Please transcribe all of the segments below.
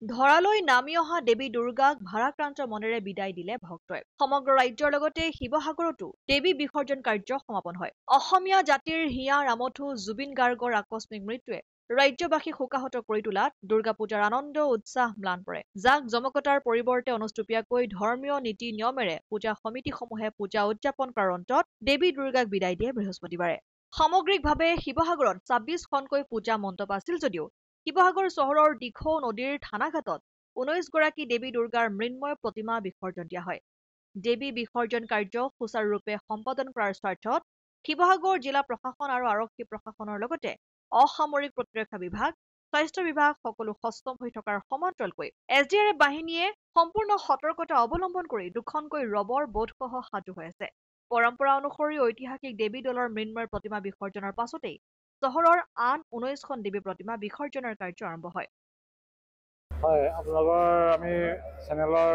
ধৰালৈ নামি অহা দেৱী দুৰ্গাক ভাৰাক্ৰান্ত মনেৰে বিদায় দিলে ভক্তই। সমগ্ৰ ৰাজ্যৰ লগতে শিৱসাগৰতো দেৱী বিসৰ্জন কাৰ্য সমাপন হয়। অসমীয়া জাতিৰ হিয়া ৰামথু জুবিন গাৰ্গৰ আকস্মিক মৃত্যুৱে ৰাজ্যবাসীক শোকাহত কৰি তোলাত দুৰ্গা পূজাৰ আনন্দ উৎসাহ ম্লান পৰে। জাক জমকতাৰ পৰিৱৰ্তে অনুষ্টুপীয়াকৈ ধৰ্মীয় নীতি নিয়মেৰে পূজা সমিতিসমূহে পূজা উদযাপন কৰাৰ অন্তত দেৱী দুৰ্গাক বিদায় দিয়ে বৃহস্পতিবাৰে। সামগ্ৰিকভাৱে শিৱসাগৰত ২৬খনকৈ পূজা মণ্ডপ আছিল যদিও শিৱসাগৰ চহৰৰ দিখৌ নদীৰ থানাঘাটত ১৯ গৰাকী দেৱী দুৰ্গাৰ মৃন্ময় প্ৰতিমা বিসৰ্জন দিয়া হয়। দেৱী বিসৰ্জন কাৰ্য সুচাৰুৰূপে সম্পাদন কৰাৰ স্বাৰ্থত শিৱসাগৰ জিলা প্ৰশাসন আৰু আৰক্ষী প্ৰশাসনৰ লগতে অসামৰিক প্ৰতিৰক্ষা বিভাগ, স্বাস্থ্য বিভাগ সকলো সষ্টম হৈ থকাৰ সমান্তৰালকৈ SDRF বাহিনীয়ে সম্পূৰ্ণ সতৰ্কতা অৱলম্বন কৰি দুখনকৈ ৰবৰ বোটসহ সাজু হৈ আছে। পৰম্পৰা অনুসৰি ঐতিহাসিক দেৱী দলৰ মৃন্ময় প্ৰতিমা বিসৰ্জনৰ পাছতেই চহৰৰ আন ১৯খন দেৱী প্ৰতিমা বিসৰ্জনৰ কাৰ্য আৰম্ভ হয়। হয়, আপোনালোকৰ আমি চেনেলৰ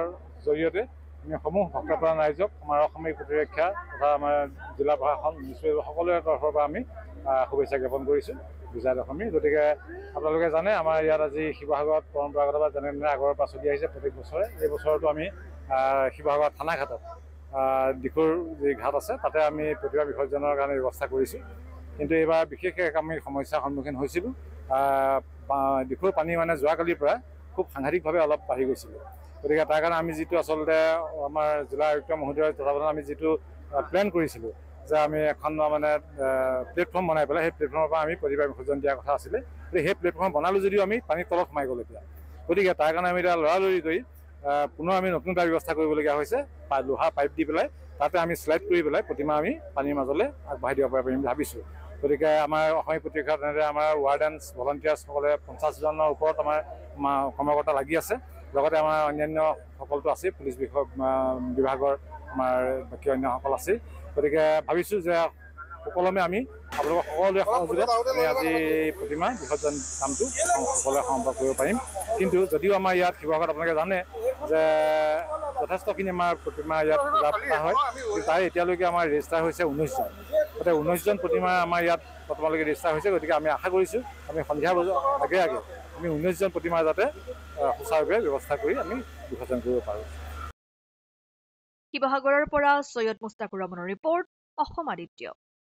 জৰিয়তে আমি সমূহ ভক্তপ্ৰাণ ৰাইজক আমাৰ অসামৰিক প্ৰতিৰক্ষা তথা আমাৰ জিলা প্ৰশাসন সকলোৰে তৰফৰ পৰা আমি শুভেচ্ছা জ্ঞাপন কৰিছোঁ বিজয়া দশমী। গতিকে আপোনালোকে জানে আমাৰ ইয়াত আজি শিৱসাগৰত পৰম্পৰাগতভাৱে যেনে আগৰ পৰা চলি আহিছে প্ৰত্যেক বছৰে। এই বছৰতো আমি শিৱসাগৰ থানাঘাটত দিখৌৰ যি ঘাট আছে তাতে আমি প্ৰতিমা বিসৰ্জনৰ কাৰণে ব্যৱস্থা কৰিছোঁ। কিন্তু এইবাৰ বিশেষ আমি সমস্যাৰ সন্মুখীন হৈছিলোঁ। দিখৌৰ পানী মানে যোৱাকালিৰ পৰা খুব সাংঘাতিকভাৱে অলপ বাঢ়ি গৈছিল। গতিকে তাৰ কাৰণে আমি যিটো আচলতে আমাৰ জিলা আয়ুক্ত মহোদয়ৰ তত্বাৱধানত আমি যিটো প্লেন কৰিছিলোঁ যে আমি এখন মানে প্লেটফৰ্ম বনাই পেলাই সেই প্লেটফৰ্মৰ পৰা আমি প্ৰতিমা বিসৰ্জন দিয়াৰ কথা আছিলে। গতিকে সেই প্লেটফৰ্ম বনালোঁ যদিও আমি পানীৰ তলত সোমাই গ'ল এতিয়া। গতিকে তাৰ কাৰণে আমি এতিয়া লৰালৰি কৰি পুনৰ আমি নতুন এটা ব্যৱস্থা কৰিবলগীয়া হৈছে। লোহা পাইপ দি পেলাই তাতে আমি শ্লাইড কৰি পেলাই প্ৰতিমা আমি পানীৰ মাজলৈ আগবঢ়াই দিব পাৰিম বুলি ভাবিছোঁ। গতিকে আমাৰ অসমীয়া প্ৰতিৰক্ষা তেনেদৰে আমাৰ ৱাৰ্ডেন্স ভলণ্টিয়াৰ্ছসকলে ৫০জনৰ ওপৰত আমাৰ কৰ্মকৰ্তা লাগি আছে। লগতে আমাৰ অন্যান্য সকলতো আছেই, পুলিচ বিভাগৰ আমাৰ বাকী অন্যসকল আছেই। গতিকে ভাবিছোঁ যে সুকলমে আমি আপোনালোকৰ সকলোৰে সহযোগত আমি আজি প্ৰতিমা বিসৰ্জন কামটো সকলোৱে সম্পন্ন কৰিব পাৰিম। কিন্তু যদিও আমাৰ ইয়াত শিৱসাগৰত আপোনালোকে জানে যে যথেষ্টখিনি আমাৰ প্ৰতিমা ইয়াত পূজা পতা হয়, কিন্তু তাই এতিয়ালৈকে আমাৰ ৰেজিষ্টাৰ হৈছে ১৯জন। গতিকে ১৯জন প্ৰতিমা আমাৰ ইয়াত বৰ্তমানলৈকে ৰেজিষ্টাৰ হৈছে। গতিকে আমি আশা কৰিছোঁ আমি সন্ধিয়া বজাৰ আগে আমি ১৯জন প্ৰতিমা যাতে সুচাৰুৰূপে ব্যৱস্থা কৰি আমি বিসৰ্জন কৰিব পাৰোঁ। শিৱসাগৰৰ পৰা সৈয়দ মুস্তাকুৰ ৰহমানৰ ৰিপৰ্ট, অসম আদিত্য।